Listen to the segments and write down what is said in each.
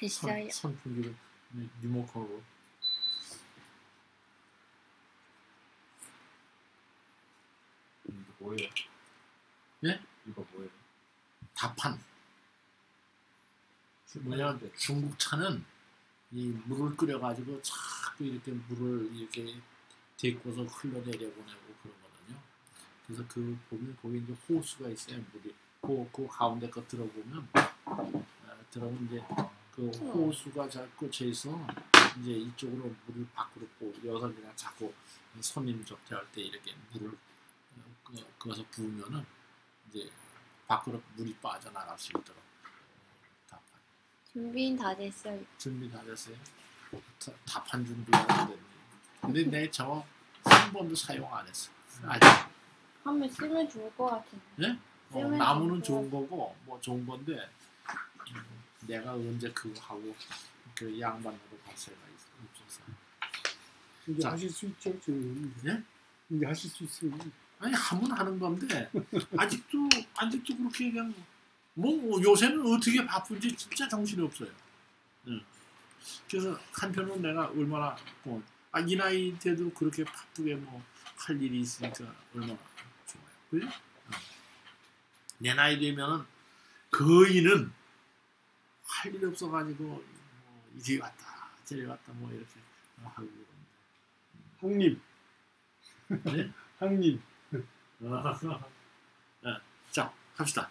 됐어요. 선풍기를 리모컨으로. 이거 뭐예요? 예? 이거 뭐예요? 다판. 뭐냐, 중국 차는 이 물을 끓여가지고 자꾸 이렇게 물을 이렇게 데꼬서 흘러내려보내고 그러거든요. 그래서 그 보면 거기 이제 호수가 있어요. 물이 그 가운데 거 들어보면 들어보면 이제 그 호수가 잘 꽂혀 있어. 이제 이쪽으로 물을 밖으로 여기서 그냥 자꾸 손님 접대할 때 이렇게 물을 그어서 부으면은 이제 밖으로 물이 빠져나갈 수 있도록. 준비는 다 됐어요. 준비 다 됐어요. 다판 준비가 안 됐네. 근데 내 저거 한 번도 사용 안 했어. 아직. 하면 쓰면 좋을 것 같은데. 예? 나무는 좋은 거고 뭐 좋은 건데 내가 언제 그거 하고 그 양반으로 갈 새가 없어서. 이제 하실 수 있죠, 지금. 예? 이제 하실 수 있어요. 아니 하면 하는 건데 아직도 그렇게 그냥 뭐 요새는 어떻게 바쁜지 진짜 정신이 없어요. 그래서 한편으로 내가 얼마나 이 나이 때도 그렇게 바쁘게 뭐 할 일이 있으니까 얼마나 좋아요. 그죠? 내 나이 되면은 거의는 할 일 없어가지고 뭐 이리 왔다 저리 왔다 뭐 이렇게 하고 항님. 네? 항님. 자 합시다.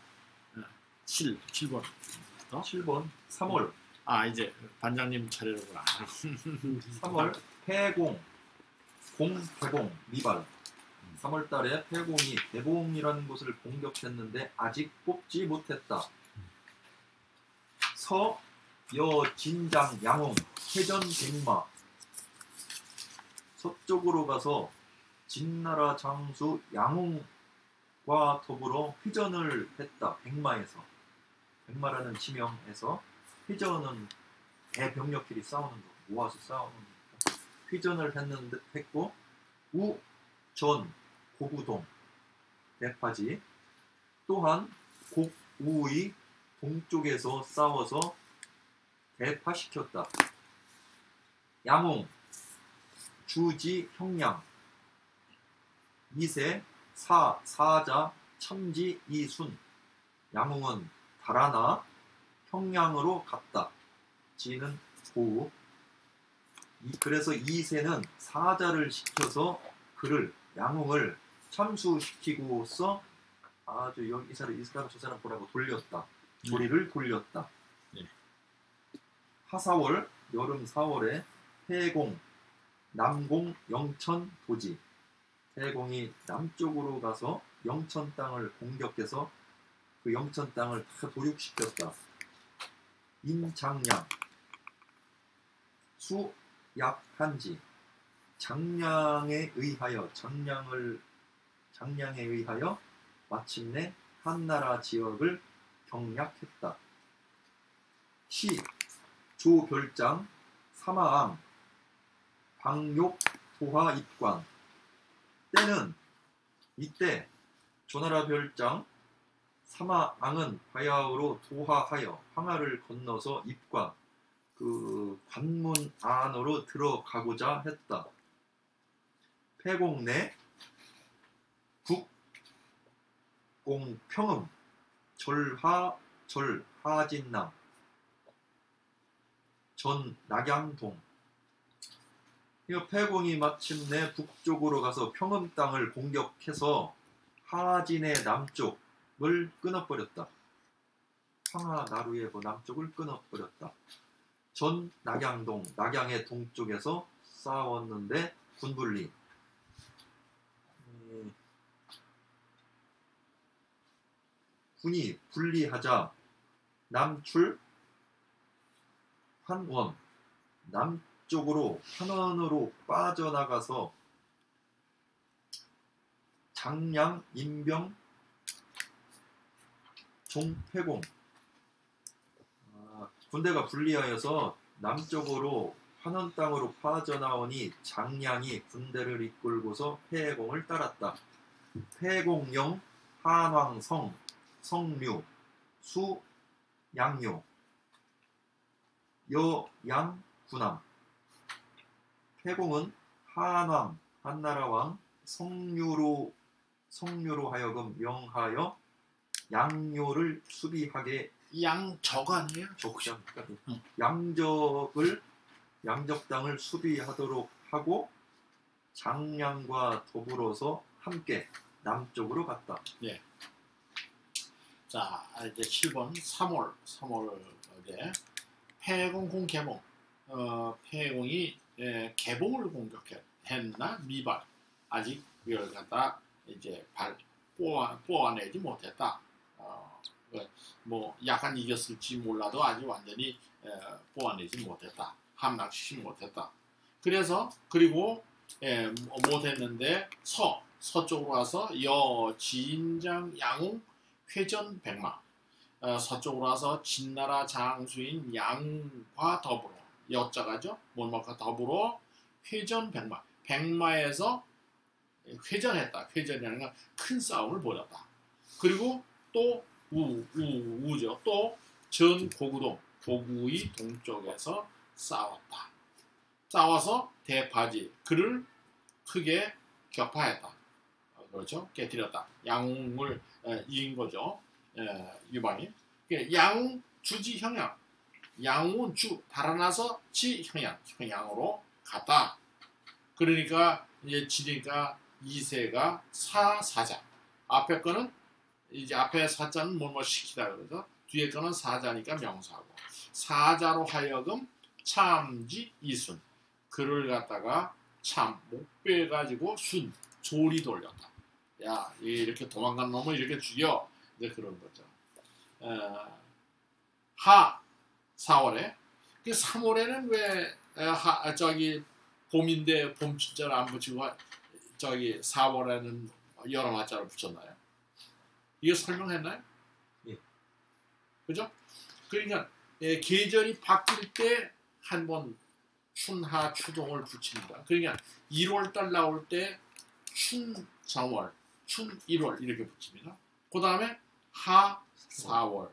7번. 7번 3월. 이제 반장님 차례로구나. 3월 폐공, 공폐공 미발. 3월달에 폐공이 대봉이라는 곳을 공격했는데 아직 뽑지 못했다. 서, 여, 진장, 양홍, 해전, 백마. 서쪽으로 가서 진나라 장수 양홍과 더불어 회전을 했다. 백마에서. 백마라는 지명에서 회전은 대병력끼리 싸우는 거, 모아서 싸우는 거. 회전을 했고 우, 전, 고구동, 대파지 또한 곡우의 동쪽에서 싸워서 대파시켰다. 양홍, 주지, 형량, 이세, 사자, 참지, 이순. 양홍은 달아나 형량으로 갔다. 지는 고우. 그래서 이세는 사자를 시켜서 그를 양홍을 참수시키고서 아주 이 사람 저 사람 보라고 돌렸다. 조리를 돌렸다. 네. 하사월 여름 4월에 폐공 남공 영천 도지. 폐공이 남쪽으로 가서 영천 땅을 공격해서 그 영천 땅을 다 도륙시켰다. 인장량 수약한지 장량에 의하여 마침내 한나라 지역을 경략했다. 시 조별장 사마왕 방욕 도하 입관. 때는 이때 조나라 별장 사마왕은 바야흐로 도하하여 황하를 건너서 입관 그 관문 안으로 들어가고자 했다. 폐공 내 북공평음 하진남 전 낙양동. 이 폐공이 마침내 북쪽으로 가서 평음 땅을 공격해서 하진의 남쪽을 끊어버렸다. 황하 나루의 남쪽을 끊어버렸다. 전 낙양동, 낙양의 동쪽에서 싸웠는데 군분리. 군이 분리하자 남출 한원 남쪽으로 한원으로 빠져나가서 장량 인병 종폐공. 군대가 분리하여서 남쪽으로 한원 땅으로 빠져나오니 장량이 군대를 이끌고서 폐공을 따랐다. 폐공영 한왕성 성묘 수 양요 여양 군함. 폐공은 한왕 한나라 왕 성류로 하여금 명하여 양요를 수비하게 양적 아니에요? 적장 응. 양적당을 수비하도록 하고 장량과 더불어서 함께 남쪽으로 갔다. 자, 이제 7번 3월에 폐공공 개봉. 폐공이 개봉을 공격했나 미발 아직 이걸 갖다 이제 뽑아내지 못했다. 뭐 약간 이겼을지 몰라도 아직 완전히 뽑아내지 못했다. 함락시키지 못했다. 그리고 못했는데 서쪽으로 와서 진장 양웅 회전 백마. 서쪽으로 와서 진나라 장수인 양과 더불어 여자가죠. 몰막과 더불어 회전 백마. 백마에서 회전했다. 회전이라는 건 큰 싸움을 벌였다. 그리고 또 우죠. 또 전고구동 고구의 동쪽에서 싸웠다. 싸워서 대파지 그를 크게 격파했다. 그렇죠? 깨뜨렸다. 양웅을 이긴 거죠. 유방이. 양웅 주지 형양. 양웅은 달아나서 지 형양으로 갔다. 그러니까 이제 지니까 2세가 사자. 앞에 거는 이제 앞에 사자는 뭐뭐 시키다 그래서 뒤에 거는 사자니까 명사고. 사자로 하여금 참지 이순. 그를 갖다가 참 목베 가지고 조리 돌렸다. 야, 이렇게 도망간 놈을 이렇게 죽여. 이제 그런 거죠. 4월에 그 3월에는 왜 봄인데 봄 춘자를 안 붙이고 4월에는 여름 한자를 붙였나요? 이거 설명했나요? 예. 그죠? 그러니까 계절이 바뀔 때 한번 춘하 추동을 붙입니다. 그러니까 1월달 나올 때 춘4월, 춘1월 이렇게 붙입니다. 그 다음에 하4월,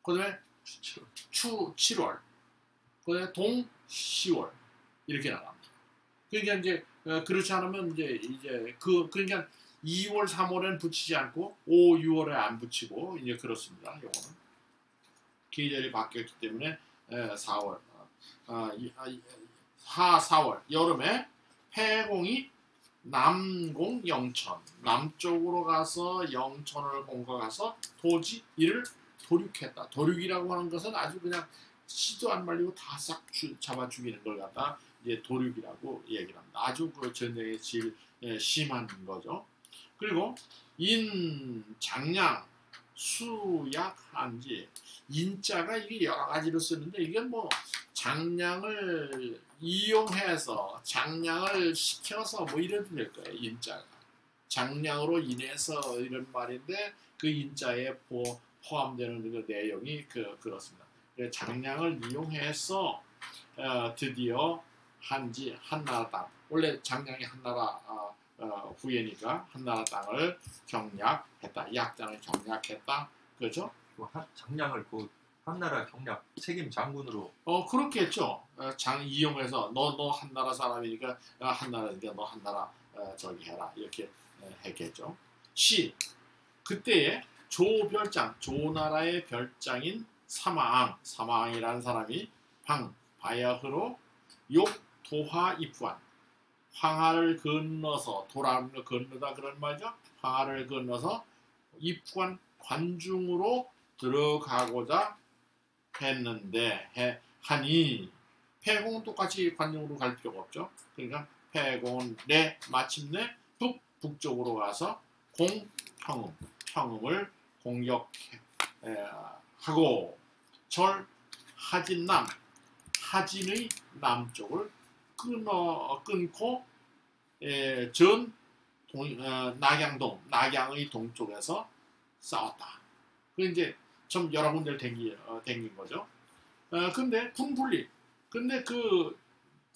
그 다음에 추7월, 그 다음에 동10월 이렇게 나갑니다. 그러니까 이제 그렇지 않으면 이제 그러니까 2월, 3월에는 붙이지 않고 5, 6월에 안 붙이고 이제 그렇습니다. 요거는 계절이 바뀌었기 때문에 4월, 하 4월 여름에 폐공이 남공 영천 남쪽으로 가서 영천을 공격해서 도지 이를 도륙했다. 도륙이라고 하는 것은 아주 그냥 씨도 안 말리고 다 싹 잡아 죽이는 걸 갖다 이제 도륙이라고 얘기를 합니다. 아주 그 전쟁의 질 심한 거죠. 그리고 장량 수약 한지 인자가 이게 여러 가지로 쓰는데 이게 뭐 장량을 이용해서 장량을 시켜서 뭐 이래도 될 거예요. 인자가 장량으로 인해서 이런 말인데 그 인자에 포함되는 그 내용이 그렇습니다. 장량을 이용해서 드디어 한나라 땅 원래 장량이 한나라 후예니까 한나라 땅을 경략했다. 약장을 경략했다. 그렇죠? 장량을 한나라 경략 책임 장군으로 그렇겠죠. 장 이용해서 너 한나라 사람이니까 한나라니까 너 한나라 저기 해라 이렇게 했겠죠. 그때에 조별장 조나라의 별장인 사마왕이라는 사람이 바야흐로 도하 입환 황하를 건너서 도라를 건너다 그런 말이죠. 황하를 건너서 입환 관중으로 들어가고자 했는데 하니 폐공은 똑같이 관중으로 갈 필요가 없죠. 그러니까 폐공은 마침내 북쪽으로 가서 평음을 공격하고 하진의 남쪽을 끊고 낙양의 동쪽에서 싸웠다. 그 이제 좀 여러 군데를 댕긴 거죠. 근데 군분리. 근데 그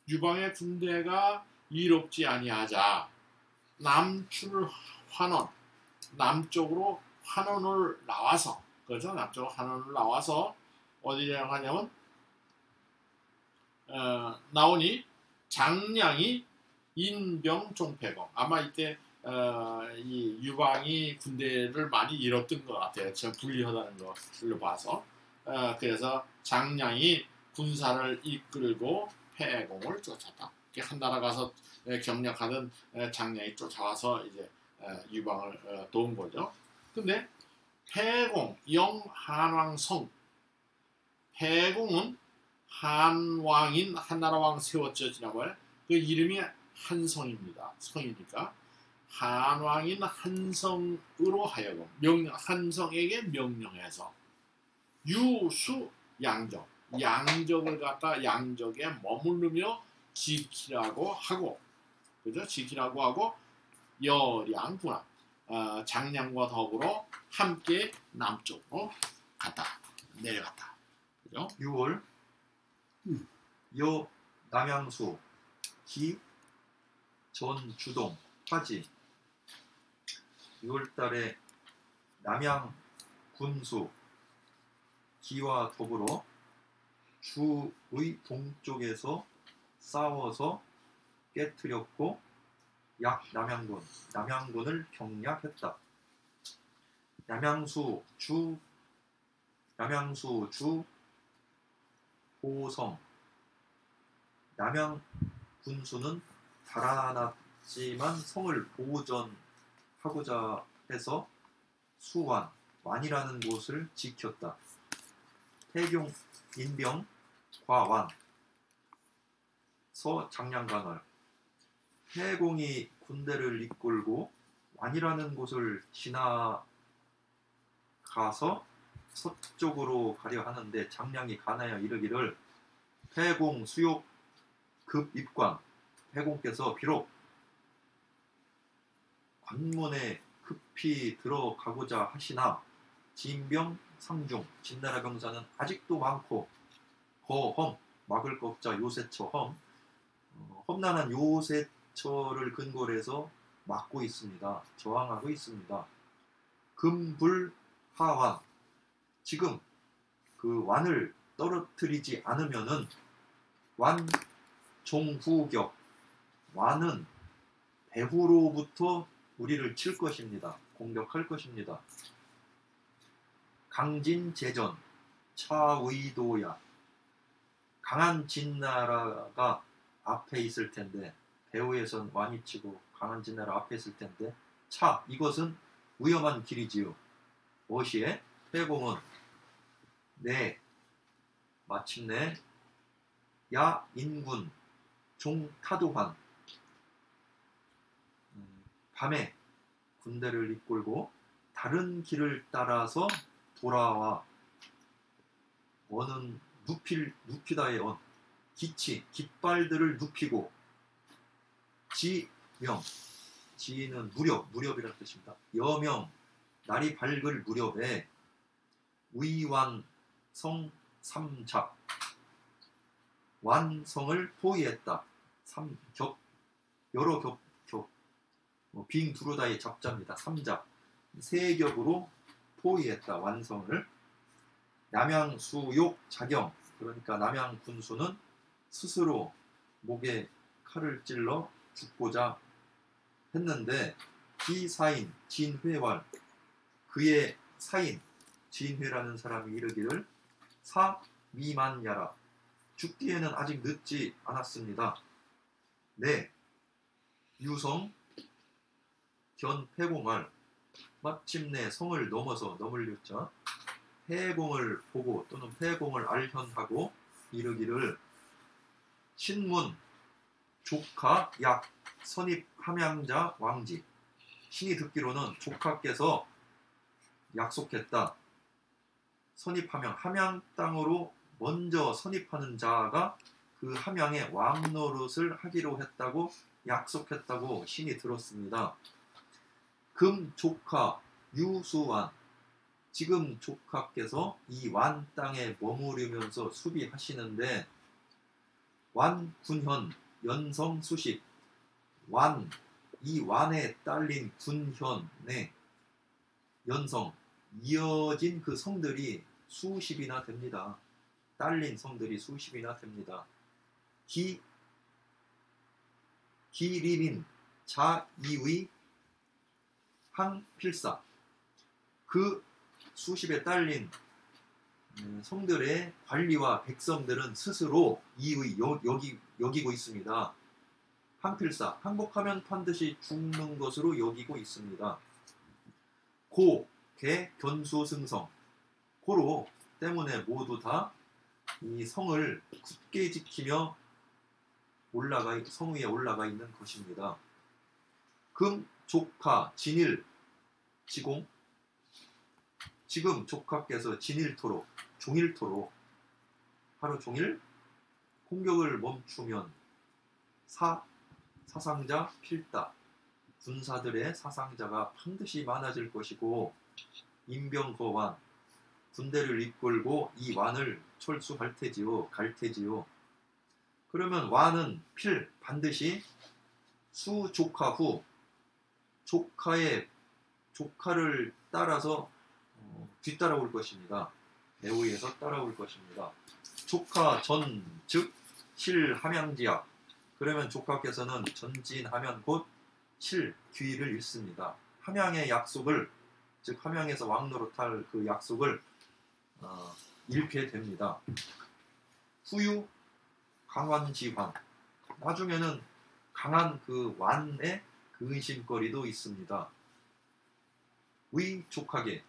유방의 군대가 이롭지 아니하자 남쪽으로 환원을 나와서 그렇죠. 남쪽으로 환원을 나와서 어디에 가냐면 나오니 장량이 인병종패공. 아마 이때 이 유방이 군대를 많이 잃었던 것 같아요. 제가 불리하다는 걸로 봐서. 그래서 장량이 군사를 이끌고 패공을 쫓았다. 한 나라 가서 경략하던 장량이 쫓아와서 이제 유방을 도운 거죠. 근데 패공, 영한왕성. 패공은 한왕인 한나라 왕 세웠죠. 지난번에 그 이름이 한성입니다. 성이니까 한왕인 한성으로 하여금 한성에게 명령해서 유수 양적, 양적을 갖다 양적에 머무르며 지키라고 하고, 그죠? 지키라고 하고 여량군하 장량과 더불어 함께 남쪽으로 내려갔다. 그죠? 6월 여 남양수 기 전주동 화지 6월달에 남양 군수 기와 더불어 주의 동쪽에서 싸워서 깨뜨렸고 남양군을 경략했다. 남양수 주 호성 남양 군수는 달아났지만 성을 보존하고자 해서 완이라는 곳을 지켰다. 태경 인병 과완 서 장량간월 태공이 군대를 이끌고 완이라는 곳을 지나가서 서쪽으로 가려 하는데 장량이 가나여 이르기를 태공 수욕 급 입관. 태공께서 비록 관문에 급히 들어가고자 하시나 진병 상중 진나라 병사는 아직도 많고 거험 막을 것자 요새처 험난한 요새처를 근거로 해서 막고 있습니다. 저항하고 있습니다. 금불하완 지금 그 완을 떨어뜨리지 않으면은 완종후격 완은 배후로부터 우리를 칠 것입니다. 공격할 것입니다. 강진제전 차의도야 강한 진나라가 앞에 있을 텐데 배후에선 완이 치고 강한 진나라 앞에 있을 텐데 이것은 위험한 길이지요. 무엇이에? 태공은 마침내 야인군 종타도환 밤에 군대를 이끌고 다른 길을 따라서 돌아와 원은 눕히다의 원 깃발들을 눕히고 지는 무렵이라는 뜻입니다. 여명 날이 밝을 무렵에 위완성 삼잡 완성을 포위했다. 여러 겹 빙 두루다의 잡자입니다. 삼잡 세 겹으로 포위했다. 완성을. 남양수욕 자경 그러니까 남양 군수는 스스로 목에 칼을 찔러 죽고자 했는데 이 사인 진회왈 그의 사인 진회라는 사람이 이르기를 미만야라 죽기에는 아직 늦지 않았습니다. 유성 견패공할 마침내 성을 넘을렸죠. 패공을 보고 또는 패공을 알현하고 이르기를 신문 조카 약 선입 함양자 왕지 신이 듣기로는 조카께서 약속했다. 함양 땅으로 먼저 선입하는 자가 그 함양에 왕 노릇을 하기로 했다고 약속했다고 신이 들었습니다. 금 조카 유수완 지금 조카께서 이 완 땅에 머무르면서 수비하시는데 완 군현 연성 수십 이 완에 딸린 군현의 연성 이어진 그 성들이 수십이나 됩니다. 딸린 성들이 수십이나 됩니다. 기리린 자이의 항필사. 그 수십에 딸린 성들의 관리와 백성들은 스스로 이의 여기고 있습니다. 항필사, 항복하면 반드시 죽는 것으로 여기고 있습니다. 고, 개, 견수, 승성. 고로 때문에 모두 다 이 성을 굳게 지키며 성 위에 올라가 있는 것입니다. 금, 조카, 진일, 지공. 지금 조카께서 진일토록, 종일토록 하루 종일 공격을 멈추면 사상자 필다. 군사들의 사상자가 반드시 많아질 것이고 인병거완, 군대를 이끌고 이 완을 철수할 테지요. 갈 테지요. 그러면 완은 반드시 수조카 후 조카를 따라서 뒤따라올 것입니다. 배후에서 따라올 것입니다. 조카 전, 즉 실함양지약. 그러면 조카께서는 전진하면 곧 귀를 잃습니다. 함양의 약속을, 즉 함양에서 왕노릇할 그 약속을 잃게 됩니다. 후유 강환지환. 나중에는 강한 그 완의 근심거리도 있습니다. 의 조카계.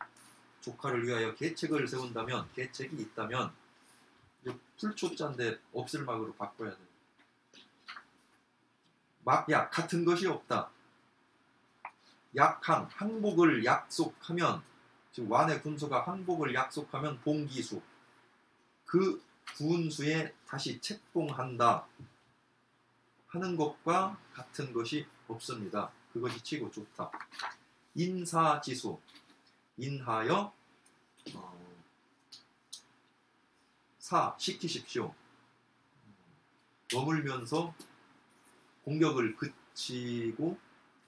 조카를 위하여 계책을 세운다면, 계책이 있다면 풀초자인데 없을막으로 바꿔야 돼요. 막약, 같은 것이 없다. 약항, 항복을 약속하면, 즉 완의 군수가 항복을 약속하면 봉기수, 그 군수에 다시 책봉한다 하는 것과 같은 것이 없습니다. 그것이 치고 좋다. 인사지수, 인하여 시키십시오. 머물면서 공격을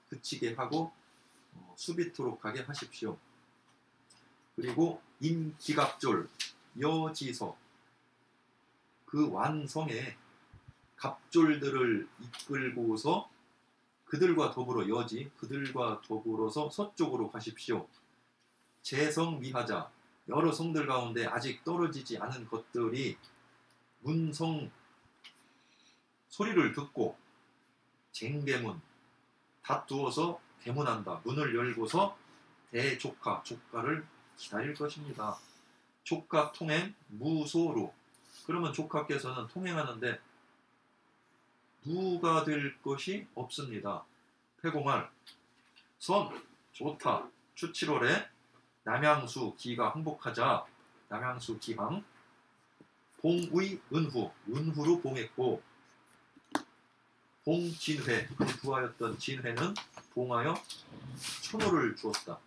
그치게 하고 수비토록 하게 하십시오. 그리고 임기갑졸, 여지서, 그 완성에 갑졸들을 이끌고서 그들과 더불어서 서쪽으로 가십시오. 재성미하자, 여러 성들 가운데 아직 떨어지지 않은 것들이 문성 소리를 듣고 쟁개문, 다투어서 개문한다. 문을 열고서 조카를 기다릴 것입니다. 조카 통행 무소로. 그러면 조카께서는 통행하는데 무가 될 것이 없습니다. 폐공할 선, 좋다. 추칠월에 남양수 기가 항복하자. 남양수 기항. 봉의 은후로 봉했고, 봉진회, 그 부하였던 진회는 봉하여 천호를 주었다.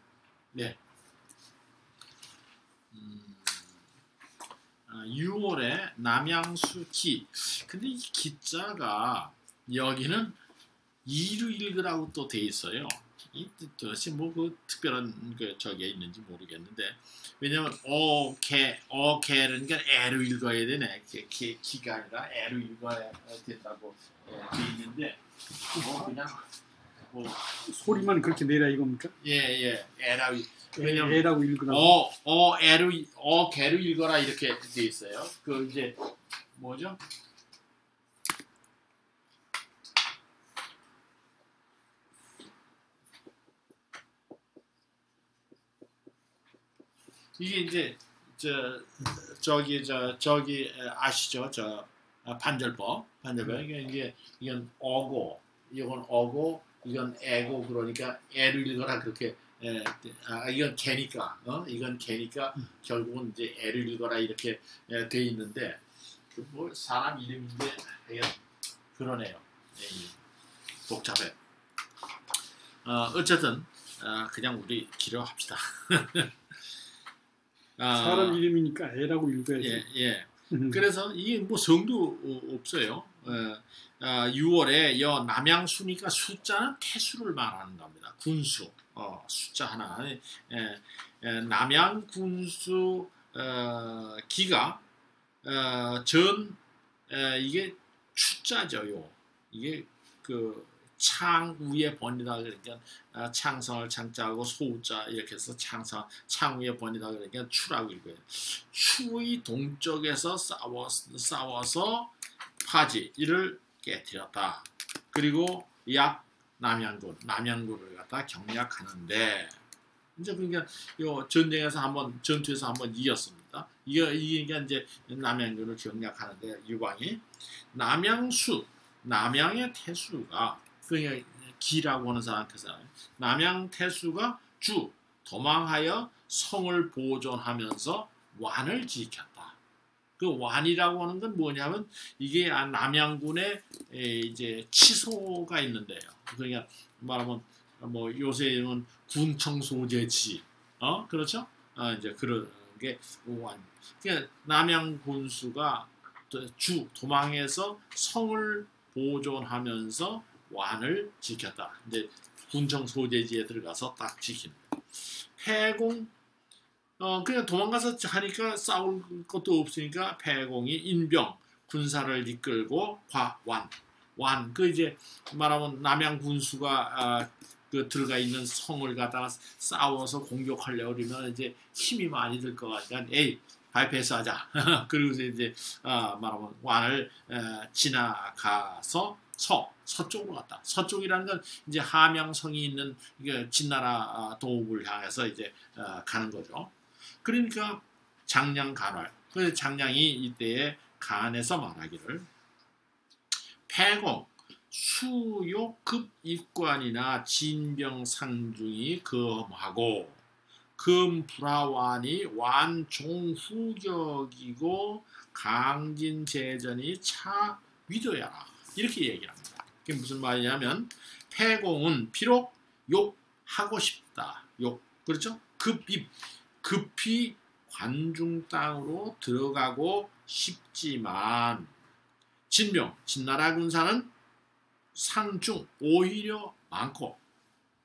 네. 6월에 남양수 기. 근데 이 기자가 여기는 이루 읽으라고 또 돼 있어요. 이 뜻이 뭐 그 특별한 그 저게 있는지 모르겠는데, 왜냐면 어개는 그러니까 애로 읽어야 되네. 기가 아니라 애로 읽어야 된다고 돼 있는데, 그냥 뭐 소리만 그렇게 내라 이겁니까? 예 애라고. 왜냐면 애라고 읽으라고. 개로 읽어라 이렇게 돼 있어요. 그 이제 뭐죠? 이게 이제 저기 아시죠? 반절법. 이게 이건 어고, 이건 어고, 이건 애고. 그러니까 애를 읽어라 그렇게. 이건 개니까, 이건 개니까 결국은 이제 애를 읽어라 이렇게 돼 있는데, 뭐 사람 이름인데 그러네요. 복잡해. 어쨌든 그냥 우리 기려합시다. 사람 이름이니까 애라고 읽어야지. 예. 그래서 이게 뭐 성도 없어요. 6월에 남양수니까 숫자는 태수를 말하는 겁니다. 군수. 숫자 하나. 남양 군수 기가 이게 추자죠. 이게 그 창 위에 번이다 그러니까 창성을 창자하고 소자 이렇게 해서 창 위에 번이다 그러니까 추라고 읽어요. 추의 동쪽에서 싸워서 파지 이를 깨뜨렸다. 그리고 약 남양군을 갖다 경략하는데 이제 그러니까 요 전쟁에서 전투에서 한번 이겼습니다. 이기니까 이제 남양군을 경략하는데 유광이 남양의 태수가 그러니까 기라고 하는 사람 그 사람 남양 태수가 도망하여 성을 보존하면서 완을 지켰다. 그 완이라고 하는 건 뭐냐면 이게 남양군의 이제 치소가 있는데요. 그러니까 말하면 뭐 요새는 군청소재지, 그렇죠? 이제 그런 게 완. 그러니까 남양 군수가 도망해서 성을 보존하면서 완을 지켰다. 이제 군청 소재지에 들어가서 딱 지키는. 패공 그냥 도망가서 하니까 싸울 것도 없으니까 패공이 인병 군사를 이끌고 완 그 이제 말하면 남양 군수가 그 들어가 있는 성을 갖다가 싸워서 공격하려고 그러면 이제 힘이 많이 들 것 같으니까 바이패스 하자. 그리고 이제 말하면 완을 지나가서 서쪽으로 갔다. 서쪽이라는 건 이제 함양성이 있는 진나라 도읍을 향해서 이제 가는 거죠. 그러니까 장량 간활. 그래서 장량이 이때에 간에서 말하기를 패공 수욕급 입관이나 진병상중이 금하고 금불화완이 완종후격이고 강진재전이 차위도야라. 이렇게 얘기를 합니다. 그게 무슨 말이냐면 패공은 비록 욕하고 싶다. 그렇죠? 급히 관중 땅으로 들어가고 싶지만 진나라 군사는 상중 오히려 많고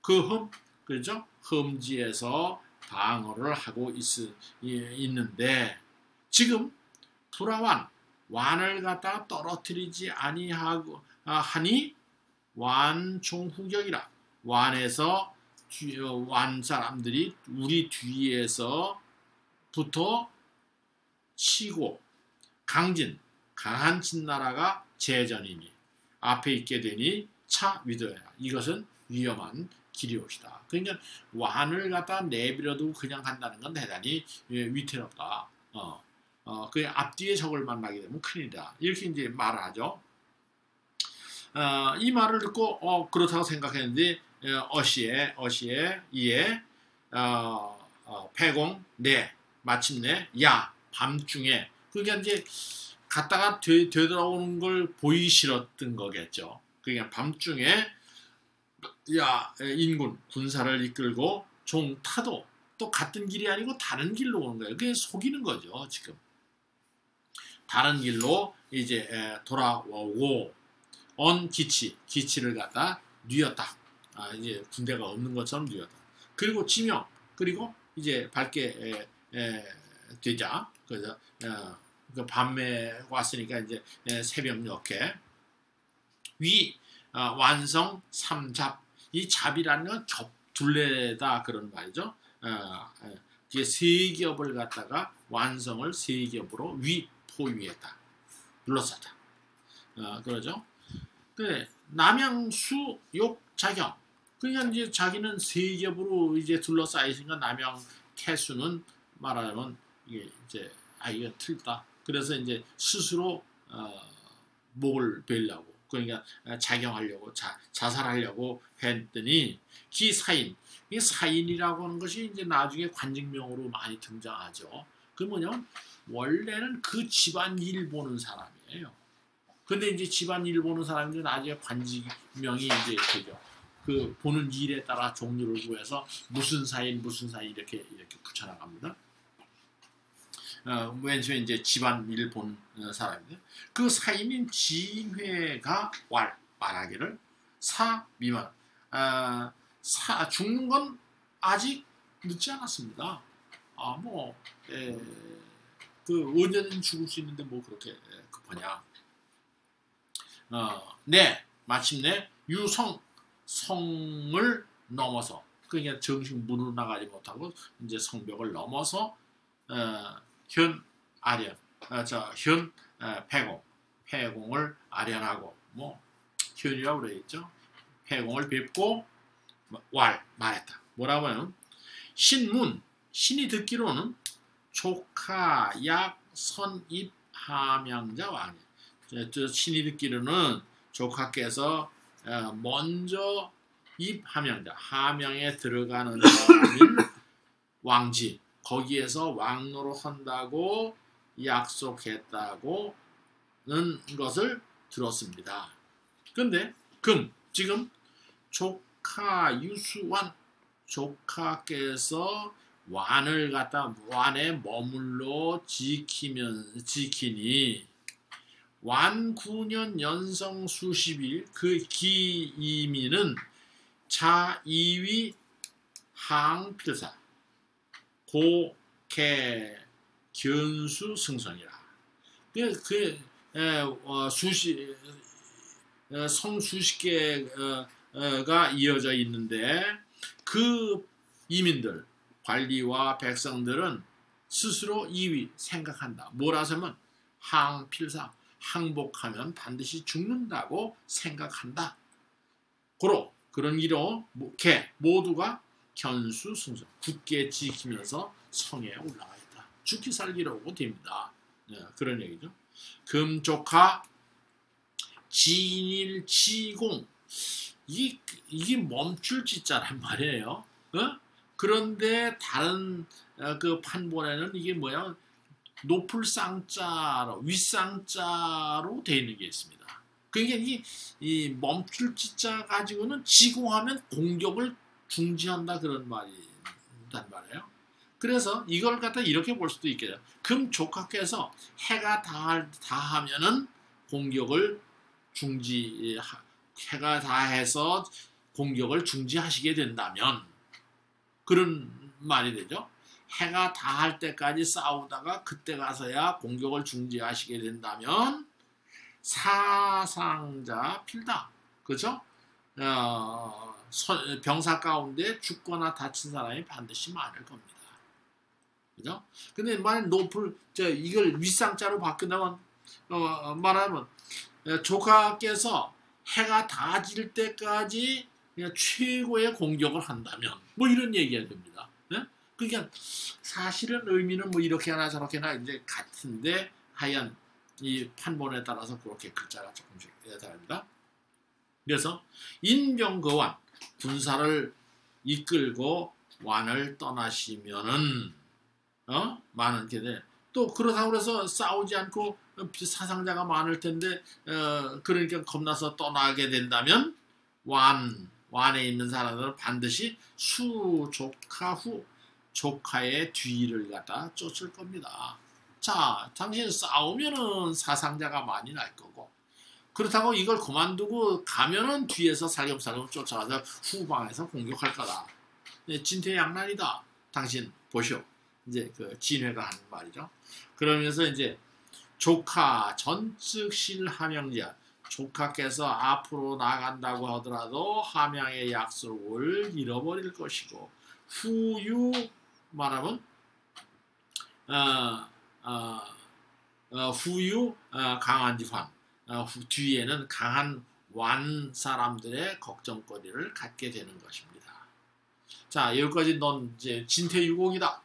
그렇죠? 험지에서 방어를 하고 있는데 지금 완을 갖다가 떨어뜨리지 하니 완종후격이라. 완에서 완 사람들이 우리 뒤에서부터 치고 강한 진나라가 재전이니 앞에 있게 되니 차위도야. 이것은 위험한 길이옵시다. 그러니까 완을 갖다 내버려두고 그냥 간다는 건 대단히 위태롭다. 그 앞뒤에 적을 만나게 되면 큰일이다. 이렇게 이제 말을 하죠. 이 말을 듣고 그렇다고 생각했는데 어시에 이에 패공 마침내 밤중에 그러니까 이제 갔다가 되돌아오는 걸 보기 싫었던 거겠죠. 그러니까 밤중에 인군 군사를 이끌고 종 타도 또 같은 길이 아니고 다른 길로 오는 거예요. 그게 속이는 거죠. 지금 다른 길로 이제 돌아오고 기치를 갖다 뉘었다. 이제 군대가 없는 것처럼 뉘었다. 그리고 지명 그리고 이제 밝게 되자. 그래서 그 밤에 왔으니까 이제 새벽녘에 완성 삼잡. 이 잡이라는 건 둘레다 그런 말이죠. 이제 세 겹을 갖다가 완성을 세 겹으로 포위했다. 둘러쌌다. 그러죠. 그래 남양수 욕자경. 그러니까 이제 자기는 세 겹으로 이제 둘러싸여 있으니까 남양 태수는 말하자면 이게 이제 이거 틀다. 그래서 이제 스스로 목을 베려고 그러니까 자경하려고 자살하려고 했더니 기사인 이 사인이라고 하는 것이 이제 나중에 관직명으로 많이 등장하죠. 그 뭐냐면 원래는 그 집안 일 보는 사람이에요. 근데 이제 집안 일 보는 사람들은 나중에 관직명이 이제 되죠. 그 보는 일에 따라 종류를 구해서 무슨 사인 이렇게 붙여나갑니다. 맨 처음에 이제 집안 일 보는 사람인데 그 사인인 진회가 말하기를 미만 죽는 건 아직 늦지 않았습니다. 그 언제든 죽을 수 있는데 뭐 그렇게 급하냐. 마침내 성을 넘어서 그러니까 정식 문으로 나가지 못하고 이제 성벽을 넘어서 폐공을 아련하고 뭐 현이라고 그러겠죠. 폐공을 뵙고 말했다. 뭐라고 하면 신이 듣기로는 조카 약 선입 함양자 왕이 신이 듣기로는 조카께서 먼저 함양에 들어가는 사람인 왕지 거기에서 왕노릇한다고 약속했다고는 것을 들었습니다. 근데 지금 조카 유수완 조카께서 완에 머물러 지키니 완 9년 연성 수십일 그 기이미는 자이위 항필사 고개 견수 승선이라. 성 수십 개가 이어져 있는데 그 이민들 관리와 백성들은 스스로 이위 생각한다. 뭐라서 하면 항필사 항복하면 반드시 죽는다고 생각한다. 그런 이로 모두가 견수승선 굳게 지키면서 성에 올라가 있다. 죽기 살기라고 됩니다. 그런 얘기죠. 금조카 진일치공 이게 멈출 짓자란 말이에요. 그런데 다른 그 판본에는 이게 뭐야? 높을 쌍자로 윗쌍자로 되어 있는 게 있습니다. 그러니까 이 멈출 짓자 가지고는 지공하면 공격을 중지한다 그런 말이란 말이에요. 그래서 이걸 갖다 이렇게 볼 수도 있겠죠. 금조카께서 해가 다하면은 공격을 해가 다해서 공격을 중지하시게 된다면 그런 말이 되죠. 해가 다할 때까지 싸우다가 그때 가서야 공격을 중지하시게 된다면 사상자 필다. 그죠? 병사 가운데 죽거나 다친 사람이 반드시 많을 겁니다. 그죠? 근데 만약 이걸 윗상자로 바꾼다면 말하면 조카께서 해가 다 질 때까지 그냥 최고의 공격을 한다면 뭐 이런 얘기가 됩니다. 네? 그러니까 사실은 의미는 뭐 이렇게 하나 저렇게 하나 이제 같은데 하여간 이 판본에 따라서 그렇게 글자가 조금씩 다릅니다. 그래서 인병거완 군사를 이끌고 완을 떠나시면은 많은 게 또 그렇다고 해서 싸우지 않고 사상자가 많을 텐데 그러니까 겁나서 떠나게 된다면 완에 있는 사람들은 반드시 조카의 뒤를 갖다 쫓을 겁니다. 자, 당신 싸우면은 사상자가 많이 날 거고 그렇다고 이걸 그만두고 가면은 뒤에서 살금살금 쫓아가서 후방에서 공격할 거다. 진퇴양난이다. 당신 보시오. 이제 그 진회가 하는 말이죠. 그러면서 이제 조카 전측실 함양자 조카께서 앞으로 나간다고 하더라도 함양의 약속을 잃어버릴 것이고 후유 말하면 후유 강한 지환 뒤에는 강한 완 사람들의 걱정거리를 갖게 되는 것입니다. 자, 여기까지 넌 이제 진퇴유공이다.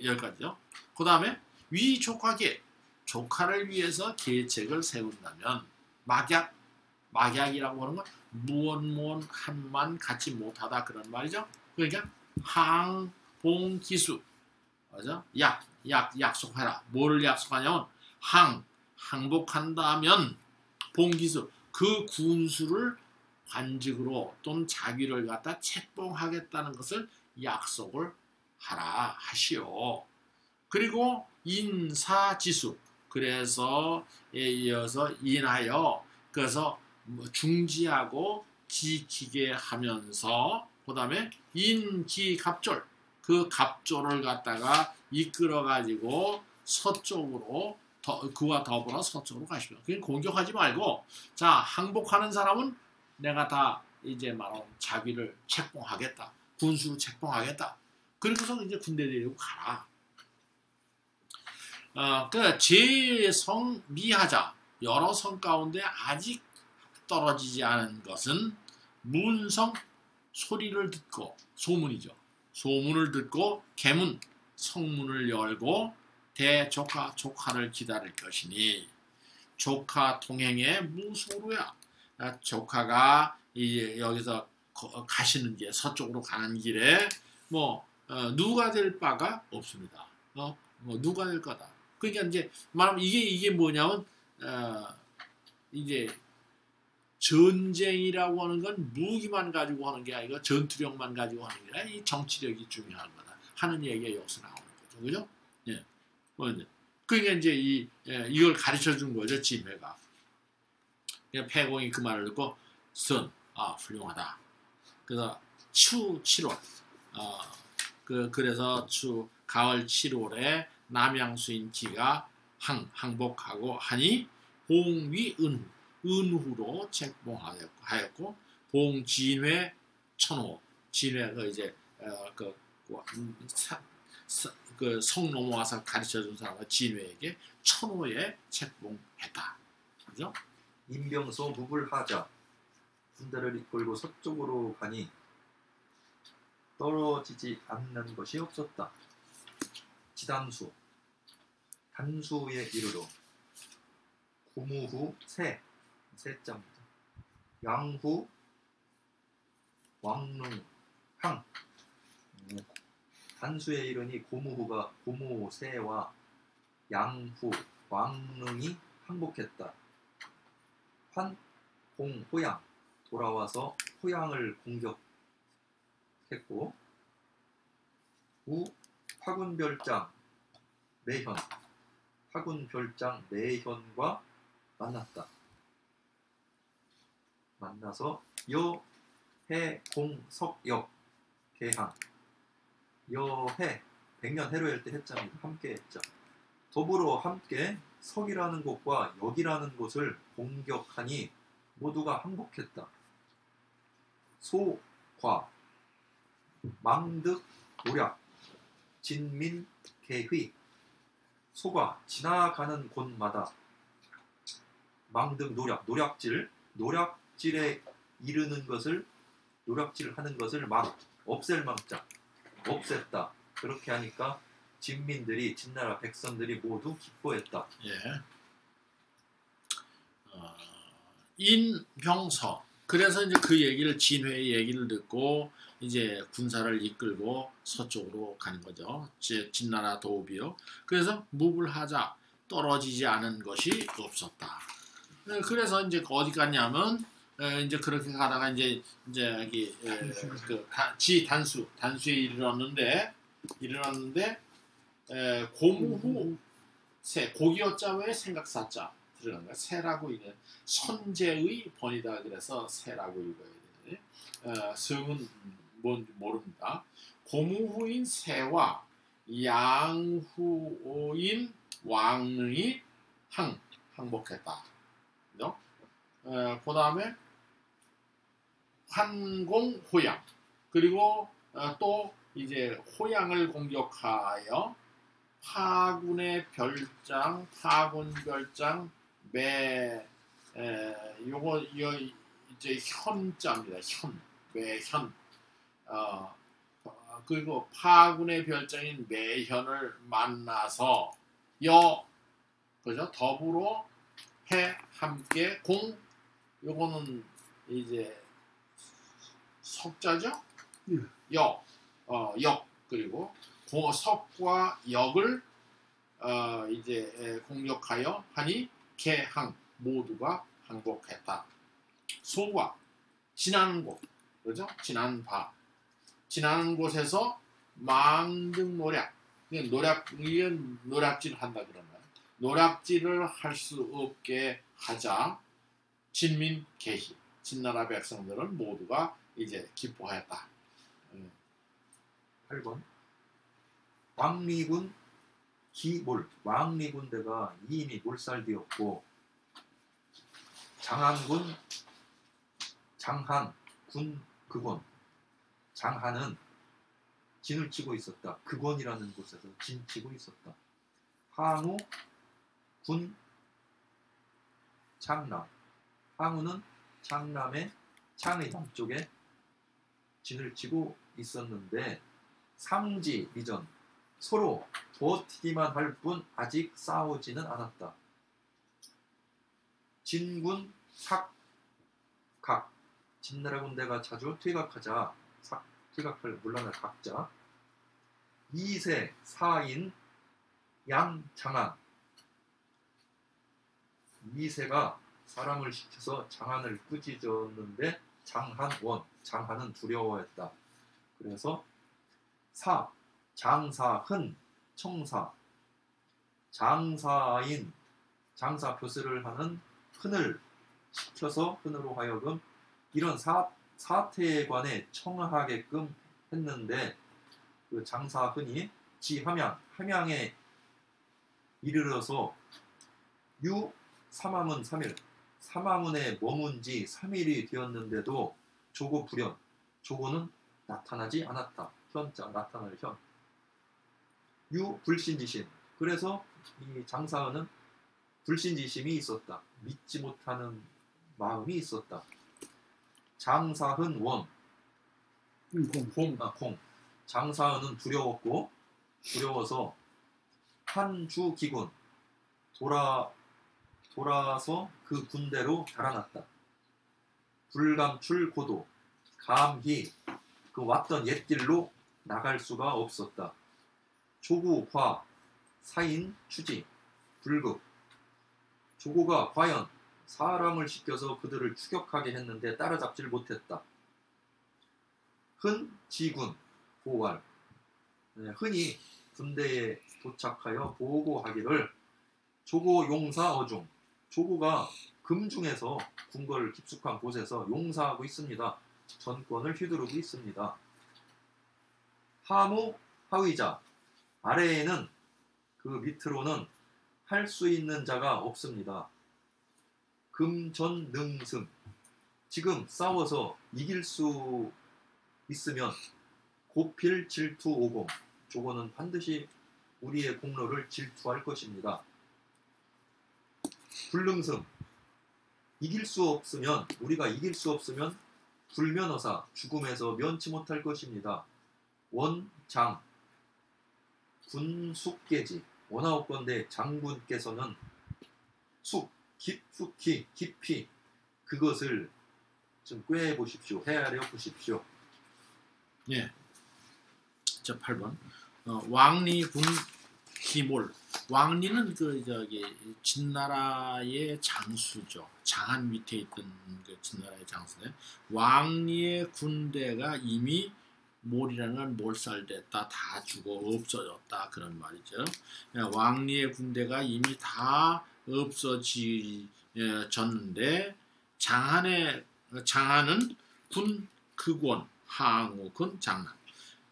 여기까지요. 그 다음에 위조카계 조카를 위해서 계책을 세운다면 막약이라고 하는 건 무언 한만 갖지 못하다 그런 말이죠. 그러니까 항봉기수 맞아? 약속하라. 뭐를 약속하냐면 항복한다면 봉기수 그 군수를 관직으로 또는 자기를 갖다 책봉하겠다는 것을 약속을 하시오. 그리고 인사지수 그래서 이어서 인하여 그래서 중지하고 지키게 하면서 그 다음에 인기갑졸 그 갑졸을 갖다가 이끌어 가지고 서쪽으로 그와 더불어 서쪽으로 가시오. 그냥 공격하지 말고 자 항복하는 사람은 내가 다 이제 말하면 자기를 책봉하겠다. 군수로 책봉하겠다. 그리고서 이제 군대 데리고 가라. 그 제성미하자 여러 성 가운데 아직 떨어지지 않은 것은 문성 소리를 듣고 소문이죠. 소문을 듣고 계문 성문을 열고 대조카 조카를 기다릴 것이니 조카 동행의 무소루야. 조카가 이제 여기서 가시는 길 서쪽으로 가는 길에 뭐 누가 될 바가 없습니다. 뭐 누가 될 거다. 그러니까 이제 말하면 이게 뭐냐면 이제 전쟁이라고 하는 건 무기만 가지고 하는 게 아니고 전투력만 가지고 하는 게 아니라 이 정치력이 중요한 거다 하는 얘기가 여기서 나오는 거죠. 그죠? 예. 그러니까 이제 이걸 가르쳐 준 거죠. 진회가. 패공이 그 말을 듣고 훌륭하다. 그래서 추 7월 그래서 가을 7월에 남양수인 기가 항복하고 하니 봉위 은후로 책봉하였고 봉진회 천호 진회가 이제 그 성 넘어와서 가르쳐준 사람은 진회에게 천호에 책봉했다. 그죠? 임병소 무불하자 군대를 이끌고 서쪽으로 가니 떨어지지 않는 것이 없었다. 지단수 단수에 이르러 고무후 세자입니다. 양후 왕릉 항 단수에 이르니 고무후가 고무세와 양후 왕릉이 항복했다. 환공호양 돌아와서 호양을 공격했고 우 화군별장 매현 화군별장 매현과 만나서 여해 공석역 개항 여해 백년 해로일 때 해자입니다. 함께 했자 더불어 함께 석이라는 곳과 역이라는 곳을 공격하니 모두가 항복했다. 소과 망득 노략 진민 개휘 소가 지나가는 곳마다 망득 노략질에 이르는 것을 노략질하는 것을 없앨 망자 없앴다. 그렇게 하니까 진민들이 진나라 백성들이 모두 기뻐했다. 예. 인병서. 그래서 이제 그 얘기를 진회의 얘기를 듣고 이제 군사를 이끌고 서쪽으로 가는 거죠. 진나라 도읍이요. 그래서 무불하자 떨어지지 않은 것이 없었다. 그래서 이제 어디 갔냐면 이제 그렇게 가다가 이제 여기 단수에 이르렀는데 고무후 새 고기어자에 생각사자 들어간 거야. 새라고 있는 선제의 번이다. 그래서 새라고 읽어야 되는데 성은 뭔지 모릅니다. 고무후인 새와 양후인 왕릉이 항복했다. 그죠? 그 다음에 환공호양 그리고 또 이제 호양을 공격하여 파군별장 요거 이제 현자입니다. 매현 그리고 파군의 별장인 매현을 만나서 그죠? 더불어 해 함께 요거는 이제 석자죠? 역 그리고 석과 역을 이제 공격하여 하니 개항 모두가 항복했다. 소과 지나는 곳 그죠? 지나는 곳에서 망등 노략질을 한다 그러면 노략질을 할 수 없게 하자 진민 개희 진나라 백성들은 모두가 이제 기뻐했다. 8번 왕리군 기몰 왕리 군대가 이미 몰살되었고 장한군 장한 군 극원 장한은 진을 치고 있었다. 극원이라는 곳에서 진 치고 있었다. 항우 군 창남 항우는 창남의 창의 남쪽에 진을 치고 있었는데 상지 이전 서로 버티기만 할 뿐 아직 싸우지는 않았다. 진군 삭각 진나라 군대가 자주 퇴각하자 퇴각할 물러날 각자 2세 4인 양장한 2세가 사람을 시켜서 장한을 꾸짖었는데 장한은 두려워했다. 그래서 장사흔 청사 장사인 장사 표시를 하는 흔을 시켜서 흔으로 하여금 이런 사태에 관해 청하게끔 했는데 그 장사흔이 함양에 이르러서 삼화문 3일 삼화문에 머문 지 3일이 되었는데도 조고 불현 조고는 나타나지 않았다. 현자 나타날 현 불신지심 그래서 이 장사흔은 불신지심이 있었다. 믿지 못하는 마음이 있었다. 장사흔 원 공 장사흔은 두려워서 한주 기군 돌아서 그 군대로 달아났다. 불감출 고도 감히 그 왔던 옛길로 나갈 수가 없었다. 조구화 사인 추지 불급 조고가 과연 사람을 시켜서 그들을 추격하게 했는데 따라잡질 못했다. 흔 지군 보활 흔히 군대에 도착하여 보고하기를 조고 용사 어중 조고가 금중에서 궁궐 깊숙한 곳에서 용사하고 있습니다. 전권을 휘두르고 있습니다. 하무 하의자 아래에는 그 밑으로는 할 수 있는 자가 없습니다. 금전능승 지금 싸워서 이길 수 있으면 고필 질투 오공 조고는 반드시 우리의 공로를 질투할 것입니다. 불능승 우리가 이길 수 없으면 불면허사 죽음에서 면치 못할 것입니다. 원장 군숙계지 원하옵건대 장군께서는 깊이 그것을 좀 꿰 보십시오. 헤아려 보십시오. 예. 자 8번 왕리 군 기몰 왕리는 진나라의 장수죠. 장한 밑에 있던 그 진나라의 장수인데 왕리의 군대가 이미 몰이라는 건 몰살됐다, 다 죽어 없어졌다 그런 말이죠. 왕리의 군대가 이미 다 없어졌는데 장한은 군 극원 항우군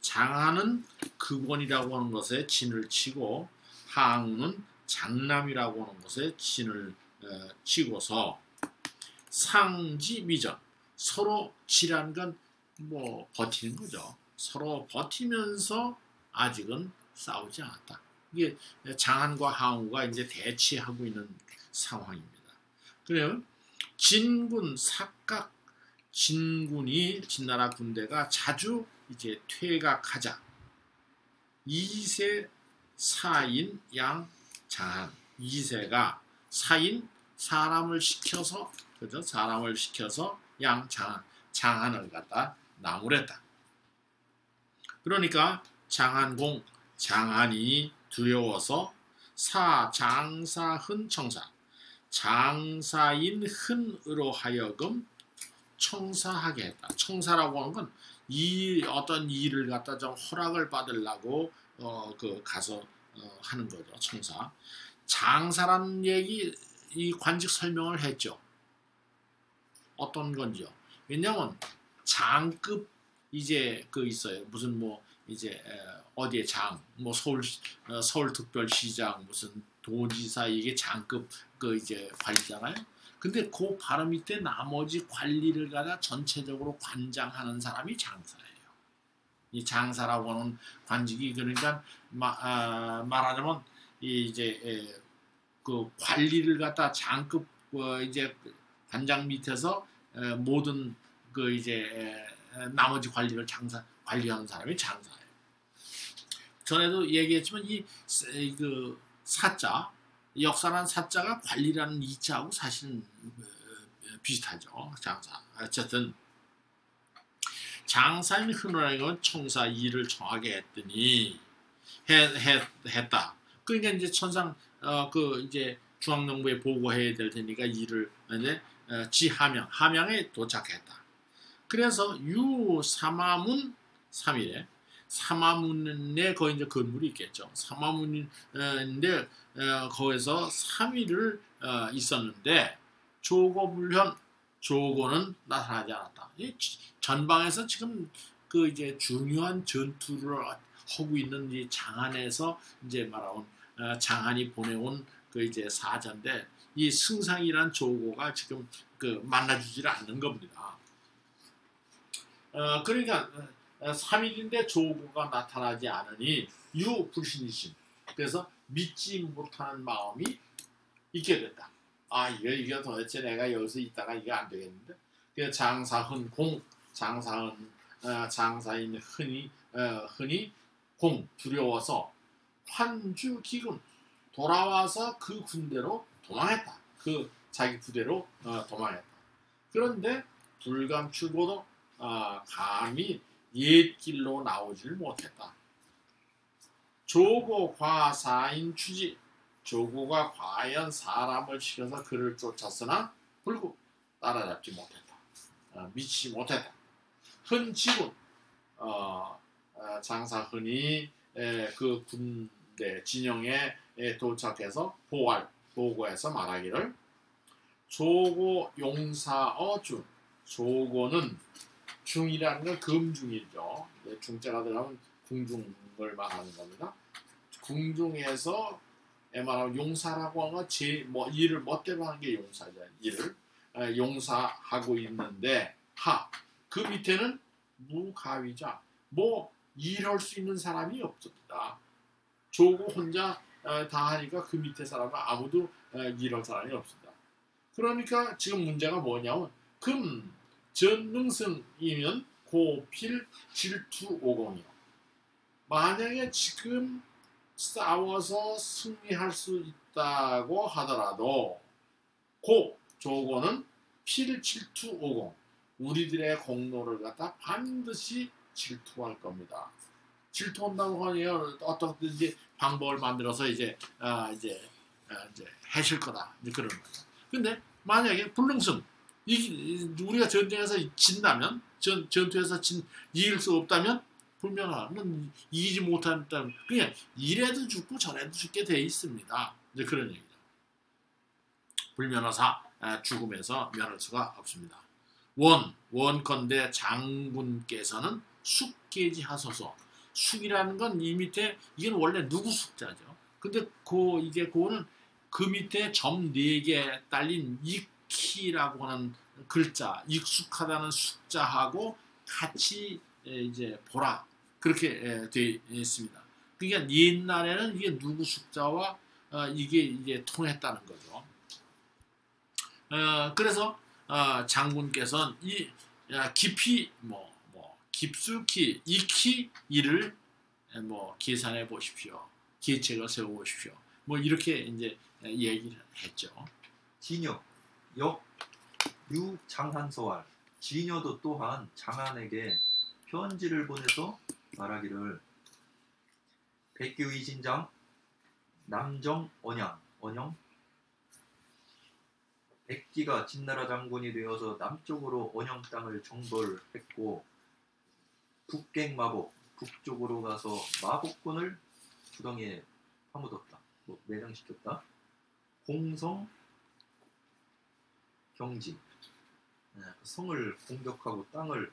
장한은 극원이라고 하는 것에 진을 치고 항우는 장남이라고 하는 것에 진을 치고서 상지미전 서로 지란 건 뭐 버티는 거죠. 서로 버티면서 아직은 싸우지 않았다. 이게 장한과 항우가 이제 대치하고 있는 상황입니다. 그래요. 진군 삭각 진군이 진나라 군대가 자주 이제 퇴각하자 2세 4인 양 장한 2세가 4인 사람을 시켜서 그죠? 사람을 시켜서 양 장한을 갖다 나무랬다. 그러니까 장한이 두려워서 장사흔 청사 장사인 흔으로 하여금 청사하게 했다. 청사라고 하는 건 어떤 일을 갖다 좀 허락을 받으려고 가서 하는 거죠. 청사. 장사라는 얘기 이 관직 설명을 했죠. 어떤 건지요. 왜냐하면 장급 이제 있어요. 무슨 뭐 이제 어디에 뭐 서울특별시장 무슨 도지사 이게 장급 그 이제 관리잖아요. 근데 그 바로 밑에 나머지 관리를 갖다 전체적으로 관장하는 사람이 장사예요. 이 장사라고 하는 관직이 그러니까 말하자면 이제 그 관리를 갖다 장급 이제 관장 밑에서 모든 그 이제 나머지 관리를 관리하는 사람이 장사예요. 전에도 얘기했지만 그 사자 역사란 사자가 관리라는 이자하고 사실은 비슷하죠. 장사. 어쨌든 장사인 흔하는 건 청사 일을 정하게 했더니 했다. 그러니까 이제 천상 그 이제 중앙정부에 보고해야 될 테니까 일을 이제 함양에 도착했다. 그래서 유사마문 3일에 사마문에 거기 이제 건물이 있겠죠. 사마문인데 거기서 3일을 있었는데 조고불현 조고는 나타나지 않았다. 이 전방에서 지금 그 이제 중요한 전투를 하고 있는 이 장안에서 이제 말하온 장안이 보내온 그 이제 사자인데 이 승상이란 조고가 지금 그 만나주지를 않는 겁니다. 그러니까 3일인데 조고가 나타나지 않으니 유불신이심. 그래서 믿지 못하는 마음이 있게 됐다. 이거 도대체 내가 여기서 있다가 이게 안 되겠는데. 그래서 장사흔 공, 장사인 흔히 공 두려워서 환주 기군 돌아와서 그 군대로 도망했다. 그 자기 부대로 도망했다. 그런데 불감출고도 감히 옛길로 나오질 못했다. 조고 과사인 추지. 조고가 과연 사람을 시켜서 그를 쫓았으나 불구 따라잡지 못했다. 미치지 못했다. 흔지군 장사흔이 그 군대 진영에 도착해서 보고해서 말하기를 조고 용사어 중. 조고는 중이라는 건 금중이죠. 중자가 들어가면 궁중을 말하는 겁니다. 궁중에서 말하면 용사라고 하는 건 일을 멋대로 하는 게 용사죠. 일을 용사하고 있는데 그 밑에는 무가위자 일할 수 있는 사람이 없습니다. 조고 혼자 다 하니까 그 밑에 사람은 아무도 일할 사람이 없습니다. 그러니까 지금 문제가 뭐냐면 전능성이면 고필 질투 오공이요. 만약에 지금 싸워서 승리할 수 있다고 하더라도 조고는 필 질투 오공 우리들의 공로를 갖다 반드시 질투할 겁니다. 질투한다고 하니 어떻게든지 방법을 만들어서 이제 해실 거다 이제 그런 거죠. 근데 만약에 불능성 우리가 전쟁에서 진다면 전투에서 이길 수 없다면 불면하면 이기지 못한다면 그냥 이래도 죽고 저래도 죽게 돼 있습니다. 이제 그런 얘기죠. 불면허사 죽음에서 면할 수가 없습니다. 원컨대 장군께서는 숙계지하소서. 숙이라는 건 이 밑에 이건 원래 누구 숙자죠. 근데 그거는 그 밑에 점 4개 딸린 익히라고 하는 글자, 익숙하다는 숙자하고 같이 이제 보라 그렇게 되어 있습니다. 그러니까 옛날에는 이게 누구 숙자와 이게 이제 통했다는 거죠. 그래서 장군께서는 이 깊이 깊숙이 익히 이를 계산해 보십시오. 계책을 세워 보십시오. 이렇게 이제 얘기를 했죠. 진여 유장한서왈 진여도 또한 장한에게 편지를 보내서 말하기를 백규이진장 남정 언영 백기가 진나라 장군이 되어서 남쪽으로 언영 땅을 정벌했고 북갱마복 북쪽으로 가서 마복군을 구덩이에 파묻었다. 매장시켰다. 공성 경지 성을 공격하고 땅을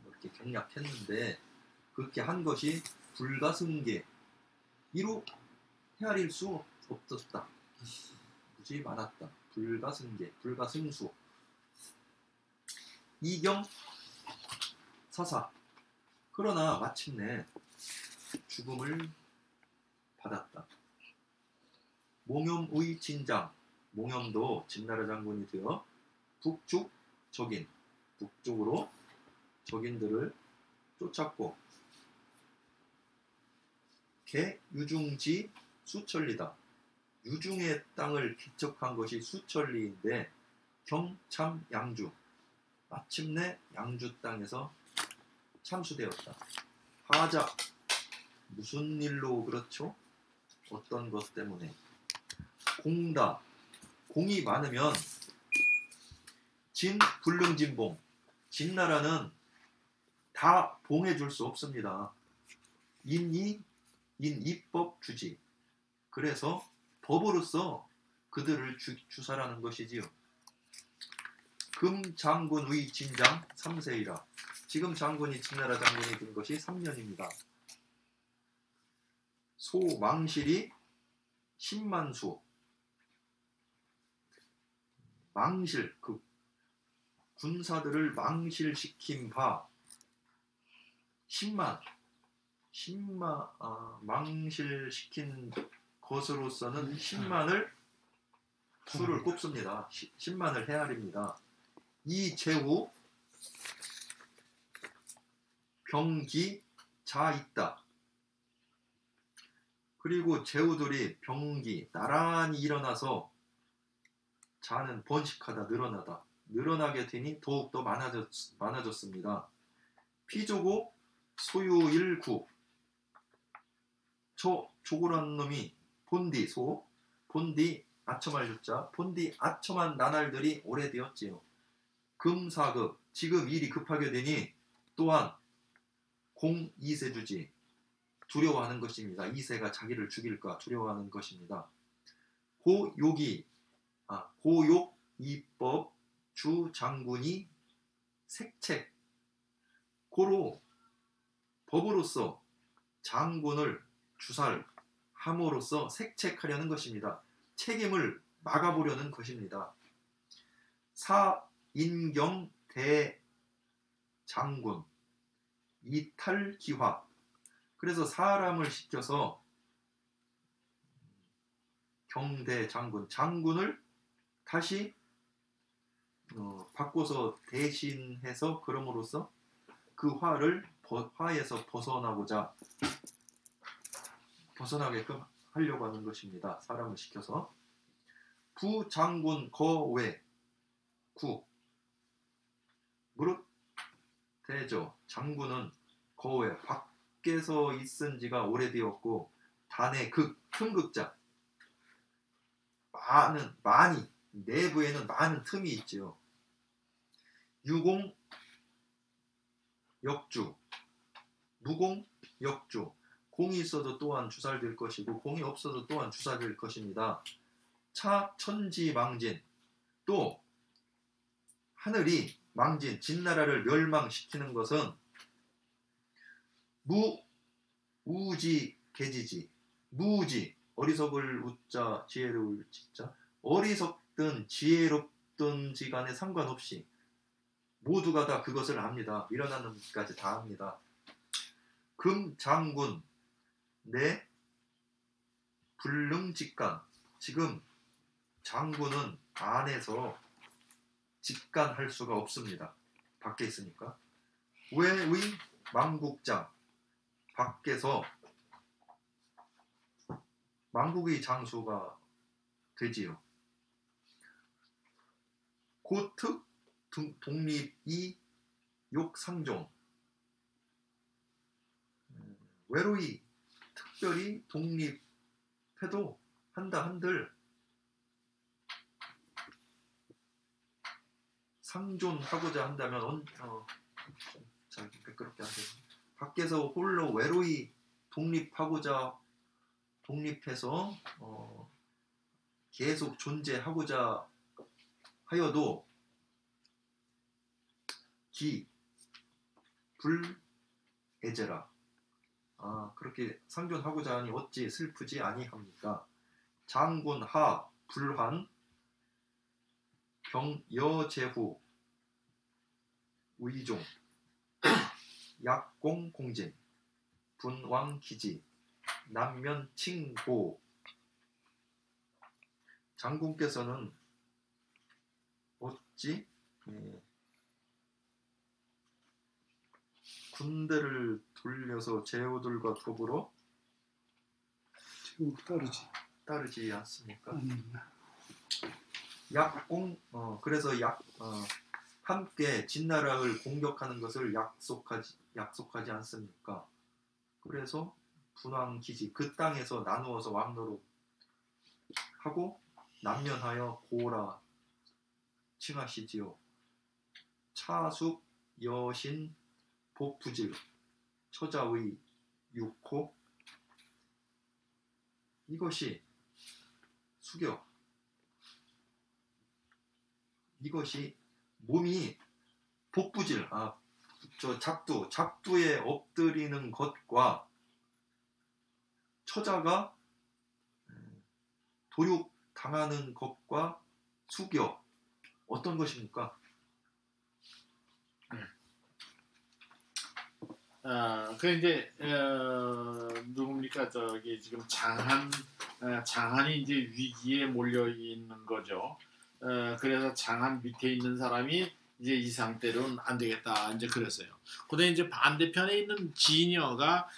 이렇게 경략했는데 그렇게 한 것이 불가승계. 이로 헤아릴 수 없었다. 무지 많았다. 불가승계, 불가승수. 이경 사사. 그러나 마침내 죽음을 받았다. 몽염의 진장. 몽염도 진나라 장군이 되어 북쪽 적인, 북쪽으로 적인들을 쫓았고, 개 유중지 수천리다. 유중의 땅을 개척한 것이 수천리인데 경참 양주. 마침내 양주 땅에서 참수되었다. 하자. 무슨 일로 그렇죠? 어떤 것 때문에? 공다. 공이 많으면 진 불능진봉. 진나라는 다 봉해줄 수 없습니다. 인이법 주지. 그래서 법으로서 그들을 주사라는 것이지요. 금 장군의 진장 3세이라. 지금 장군이 진나라 장군이 된 것이 3년입니다. 소 망실이 10만수. 망실, 그 군사들을 망실시킨 바 10만 망실시킨 것으로서는 10만을 수를 꼽습니다. 10만을 헤아립니다. 이 제후 병기 자 있다. 그리고 제후들이 병기 나란히 일어나서 자는 번식하다 늘어나게 되니 더욱더 많아졌습니다. 피조고 소유일구. 조고라는 놈이 본디 소, 본디 아첨할 유자, 본디 아첨한 나날들이 오래되었지요. 금사급. 지금 일이 급하게 되니 또한 공이세주지. 두려워하는 것입니다. 이세가 자기를 죽일까 두려워하는 것입니다. 고욕이 고욕 이법 주 장군이 색책. 고로 법으로서 장군을 주살함으로써 색책하려는 것입니다. 책임을 막아보려는 것입니다. 사인경 대장군 이탈기화. 그래서 사람을 시켜서 경대장군, 장군을 다시 바꿔서 대신해서 그럼으로써 그 화에서 벗어나게끔 하려고 하는 것입니다. 사람을 시켜서. 부장군 거외 구. 무릇 대저. 장군은 거외 밖에서 있은 지가 오래되었고, 단의 큰 극자. 많이 내부에는 많은 틈이 있지요. 유공 역주. 무공 역주. 공이 있어도 또한 주살될 것이고 공이 없어도 또한 주살될 것입니다. 차 천지망진. 또 하늘이 망진, 진나라를 멸망시키는 것은 우지 개지지. 무지, 어리석을 우자 지혜로울 지자. 어리석든 지혜롭든지 간에 상관없이 모두가 다 그것을 압니다. 밀어나는 것까지 다 압니다. 금장군 내 불능직간. 지금 장군은 안에서 직간할 수가 없습니다. 밖에 있으니까. 외의 망국장. 밖에서 망국의 장수가 되지요. 고특 독립이 욕상종. 외로이 특별히 독립해도 한다 한들 상존하고자 한다면 잘 매끄럽게 하세요. 밖에서 홀로 외로이 독립해서 계속 존재하고자 하여도 불애제라. 그렇게 상존하고자 하니 어찌 슬프지 아니합니까? 장군 하 불환 경여제후 우이종 약공 공진 분왕기지 남면칭고. 장군께서는 어찌 군대를 돌려서 제후들과 더불어 제후 따르지 않습니까? 아닙니다. 약공 그래서 함께 진나라를 공격하는 것을 약속하지 않습니까? 그래서 분왕기지 그 땅에서 나누어서 왕노로 하고 남면하여 고라 칭하시지요. 차숙 여신 복부질 처자의 육호. 이것이 수격, 이것이 몸이 복부질 작두에 엎드리는 것과 처자가 도육 당하는 것과 수교 어떤 것입니까? 그 이제 누굽니까? 저기 지금 장한이 이제 위기에 몰려 있는 거죠. 그래서 장한 밑에 있는 사람이 이제 이 상태로는 안 되겠다 이제 그랬어요. 그다음에 이제 반대편에 있는 진여가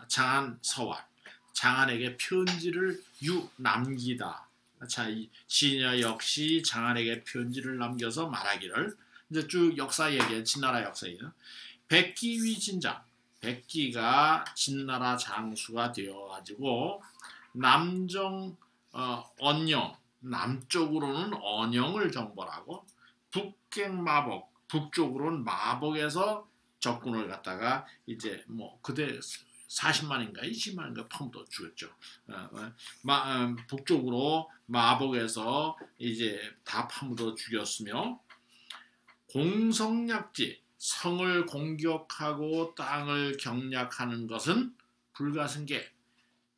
장한 서왈 장한에게 편지를 남기다. 자, 이 진여 역시 장한에게 편지를 남겨서 말하기를 이제 쭉 역사 얘기해. 진나라 역사 얘기해. 백기위 진장. 백기가 진나라 장수가 되어가지고 남정 언영 남쪽으로는 언영을 정벌하고 북갱마복 북쪽으로는 마복에서 적군을 갖다가 이제 뭐 그때 40만인가 20만인가 파묻어 죽였죠. 북쪽으로 마복에서 이제 다 파묻어 죽였으며 공성약지 성을 공격하고 땅을 경략하는 것은 불가승계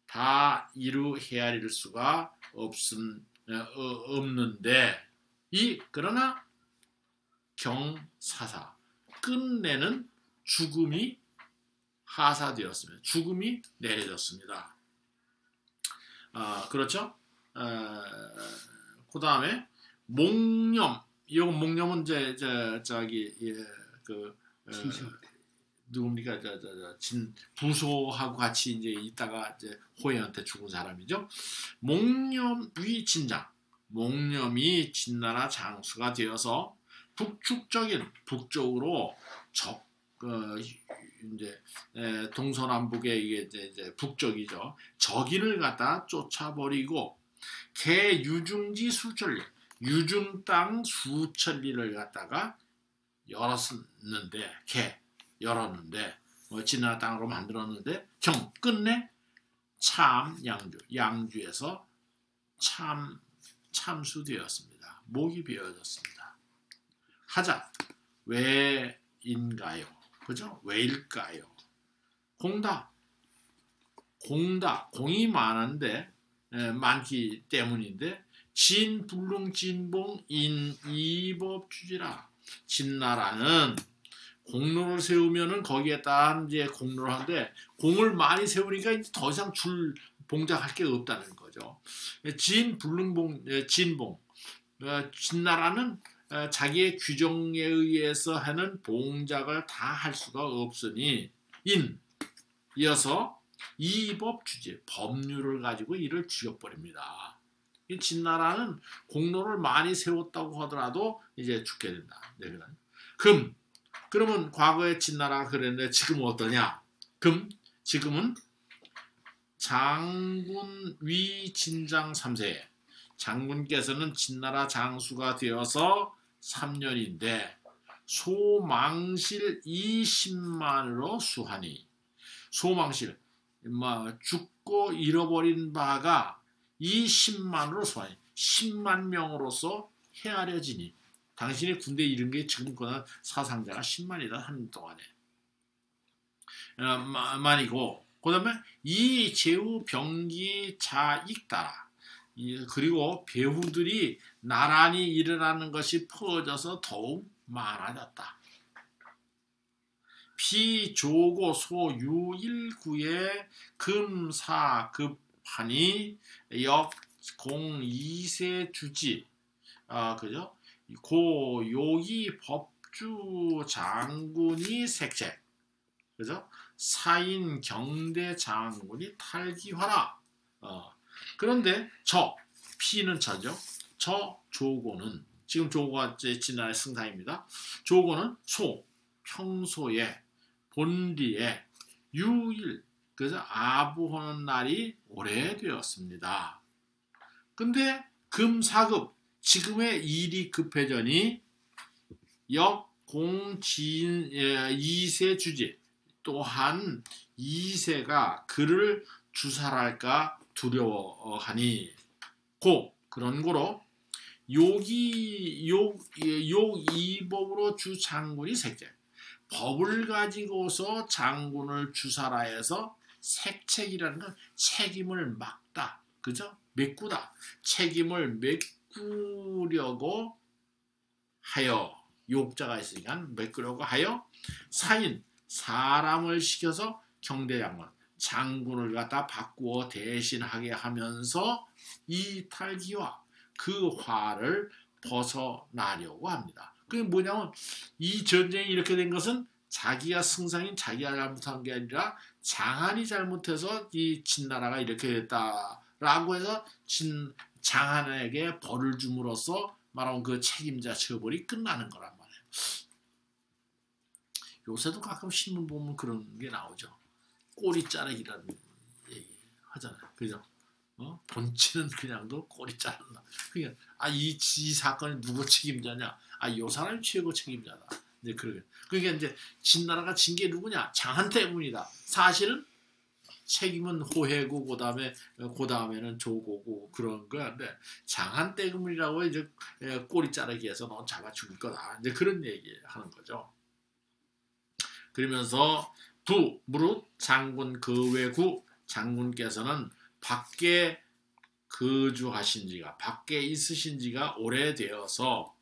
다 이루 헤아릴 수가 없는데 그러나 경사사 끝내는 죽음이 하사되었습니다. 죽음이 내려졌습니다. 그렇죠? 그 다음에 목념. 이 목념은 이제 누굽니까? 부소하고 같이 이제 있다가 이제 호해한테 죽은 사람이죠. 목념위 진장. 목념이 진나라 장수가 되어서 북쪽으로 이제 동서남북의 이게 이제 북쪽이죠. 적인을 갖다 쫓아버리고 개 유중지 수천리 유중 땅 수천리를 갖다가 열었는데 진나라 땅으로 만들었는데 끝내 참 양주에서 참수되었습니다. 목이 베어졌습니다. 하자 왜인가요? 그죠? 왜일까요? 공이 많기 때문인데 진불릉진봉 인이법주지라. 진나라는 공로를 세우면은 거기에다 이제 공로를 하는데 공을 많이 세우니까 이제 더 이상 봉작할 게 없다는 거죠. 진봉 진나라는 자기의 규정에 의해서 하는 봉작을 다 할 수가 없으니 이어서 이법주지 법률을 가지고 이를 죽여버립니다. 이 진나라는 공로를 많이 세웠다고 하더라도 이제 죽게 된다. 그러면 과거에 진나라가 그랬는데 지금은 어떠냐? 지금은 장군 위 진장 3세 장군께서는 진나라 장수가 되어서 3년인데 소망실 20만으로 수하니 소망실 죽고 잃어버린 바가 20만으로 수하니 10만 명으로서 헤아려지니 당신이 군대 잃은 게 지금보다 사상자가 10만이다 하는 동안에 만이고, 그 다음에 이 제후 병기 자익따라, 그리고 배후들이 나란히 일어나는 것이 퍼져서 더욱 많아졌다. 피조고 소유일구의 금사급하니 역 02세 주지, 그죠? 고요기 법주 장군이 색책, 그죠? 사인 경대 장군이 탈기화라. 그런데 저 피는 저죠. 저 조고는, 지금 조고가 진나라의 승상입니다. 조고는 평소에 본리에 유일, 그래서 아부하는 날이 오래되었습니다. 근데 금사급, 지금의 일이 급해져니 역공진 2세 주지, 또한 2세가 그를 주살할까 두려워하니 그런 거로 욕이법으로 주 장군이 색책, 법을 가지고서 장군을 주살하여서 색책이라는 건 책임을 막다, 그죠? 메꾸다, 책임을 메꾸려고 하여, 욕자가 있으니까 메꾸려고 하여 사인, 사람을 시켜서 경대장군, 장군을 갖다 바꾸어 대신하게 하면서 이탈기와 그 화를 벗어나려고 합니다. 그게 뭐냐면, 이 전쟁이 이렇게 된 것은 자기가 승상인 자기가 잘못한 게 아니라 장한이 잘못해서 이 진나라가 이렇게 됐다라고 해서 장한에게 벌을 줌으로써 말하면 그 책임자 처벌이 끝나는 거란 말이에요. 요새도 가끔 신문 보면 그런 게 나오죠. 꼬리 자르기라는 얘기 하잖아요. 그죠? 본체는 그냥도 꼬리 자른다. 그러니까 이 사건이 누구 책임자냐? 요 사람이 최고 책임자다. 이제 그러니까 이제 진나라가 진 게 누구냐? 장한 때문이다. 사실은 책임은 호해고 그다음에는 조고고 그런 거인데, 장한 때문이라고 이제 꼬리 자르기 해서 넌 잡아 죽일 거다. 이제 그런 얘기 하는 거죠. 그러면서 무릇 장군 그외구 장군께서는 밖에 거주하신 지가, 밖에 있으신 지가 오래되어서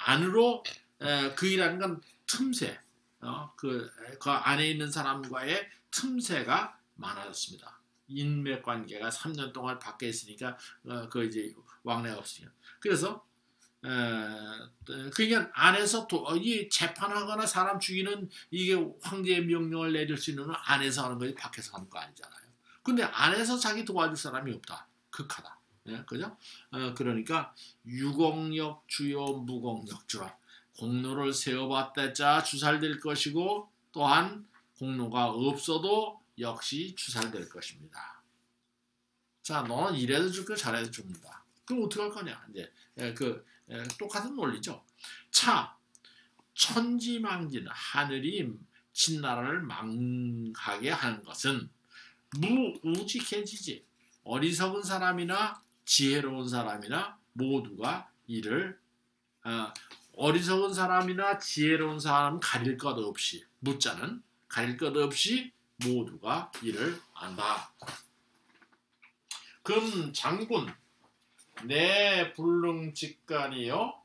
안으로 그이라는 건 틈새, 그 안에 있는 사람과의 틈새가 많아졌습니다. 인맥 관계가 3년 동안 밖에 있으니까 이제 왕래가 없으니까. 그래서 그러니까 안에서 이 재판하거나 사람 죽이는 이게 황제의 명령을 내릴 수 있는 건 안에서 하는 거지 밖에서 하는 거 아니잖아요. 근데 안에서 자기 도와줄 사람이 없다. 극하다. 그죠? 그러니까 유공력 주요 무공력 주라. 공로를 세워봤다자 주살될 것이고, 또한 공로가 없어도 역시 주살될 것입니다. 자, 너는 이래도 줄게 잘해도 줍니다. 그럼 어떻게 할 거냐? 이제 똑같은 논리죠. 천지망진, 하늘이 진나라를 망하게 하는 것은 무우직해지지, 어리석은 사람이나 지혜로운 사람이나 모두가 이를 어리석은 사람이나 지혜로운 사람은 가릴 것 없이, 묻자는 가릴 것 없이 모두가 이를 안다. 금 장군 내 불능직간이요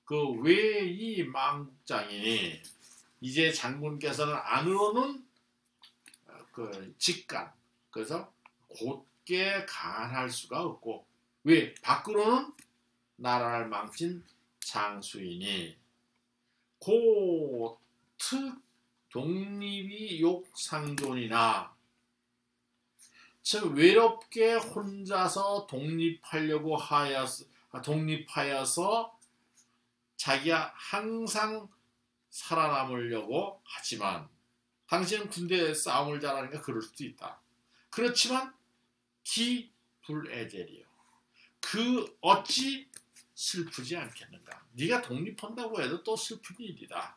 그 외이 망장이니, 이제 장군께서는 안으로는 그 직간, 그래서 곧게 간할 수가 없고, 왜 밖으로는 나라를 망친 장수이니 고특 독립이 욕상존이나, 즉 외롭게 혼자서 독립하여서 자기가 항상 살아남으려고 하지만, 당신은 군대 싸움을 잘하니까 그럴 수도 있다. 그렇지만 기불애제리요, 그 어찌 슬프지 않겠는가. 네가 독립한다고 해도 또 슬픈 일이다.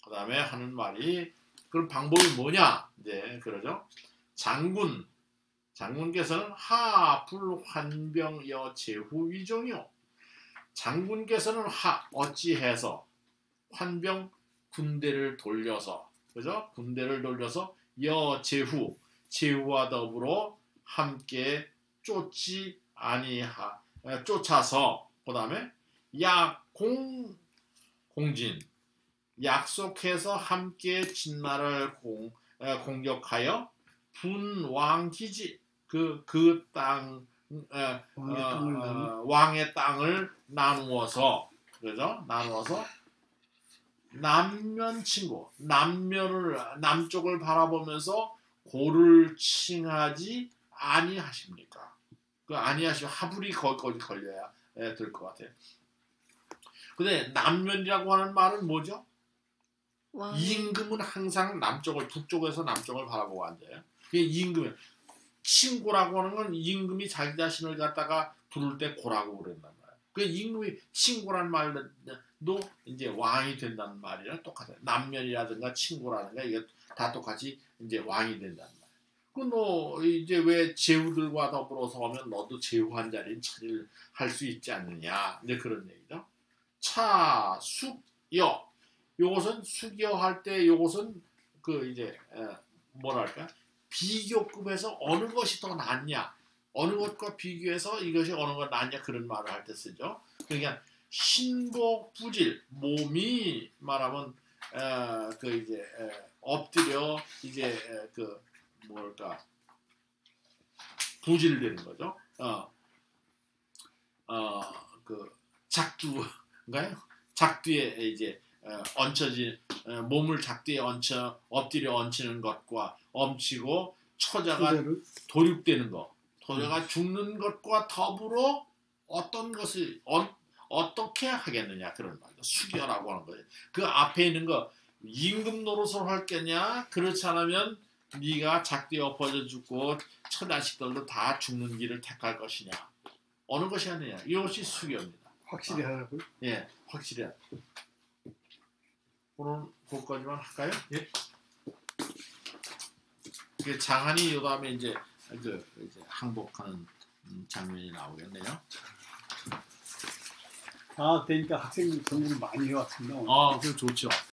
그 다음에 하는 말이, 그럼 방법이 뭐냐? 이제 그러죠. 장군 장군께서는 하불환병여 제후 위종이요. 장군께서는 어찌해서 환병 군대를 돌려서, 그죠? 군대를 돌려서 제후와 더불어 함께 쫓아서, 그 다음에 공진, 약속해서 함께 진나라를 공격하여 분왕기지, 왕의 땅을 나누어서, 그죠? 나누어서 남면 친구, 남쪽을 바라보면서 고를 칭하지 아니하십니까? 하불이 거기 걸려야 될 것 같아요. 근데 남면이라고 하는 말은 뭐죠? 임금은 항상 북쪽에서 남쪽을 바라보고 앉아요. 그게 임금이에요. 친고라고 하는 건 임금이 자기 자신을 갖다가 부를 때 고라고 그랬단 말이에요. 그 임금이 친고란 말도 이제 왕이 된다는 말이랑 똑같아요. 남면이라든가 친고라든가 이게 다 똑같이 이제 왕이 된다는 말이에요. 너 이제 왜 제후들과 더불어서 오면 너도 제후 한 자리는 할 수 있지 않느냐, 이제 그런 얘기죠. 숙여, 요것은 숙여 할 때 요것은 이제 뭐랄까, 비교급에서 어느 것이 더 낫냐, 어느 것과 비교해서 이것이 어느 것 낫냐, 그런 말을 할 때 쓰죠. 그러니까 신복부질, 몸이 말하면 이제 엎드려 이제 뭐랄까, 부질되는 거죠. 작두인가요? 작두에 이제 몸을 작두에 엎드려 얹히는 것과 엄치고 처자가 도륙되는 것, 처자가 죽는 것과 더불어 어떤 것을 어떻게 하겠느냐, 그런 말이죠. 숙여라고 하는 거예요. 그 앞에 있는 거 임금 노릇을 할 거냐, 그렇지 않으면 네가 작두에 엎어져 죽고 처자식들도 다 죽는 길을 택할 것이냐, 어느 것이 하느냐, 이것이 숙여입니다. 확실히 하라고요? 예, 확실히. 오늘 그것까지만 할까요? 예. 장한이 요 다음에 이제 이제 항복하는 장면이 나오겠네요. 다 되니까 학생들 공부를 많이 해왔습니다. 그 좋죠.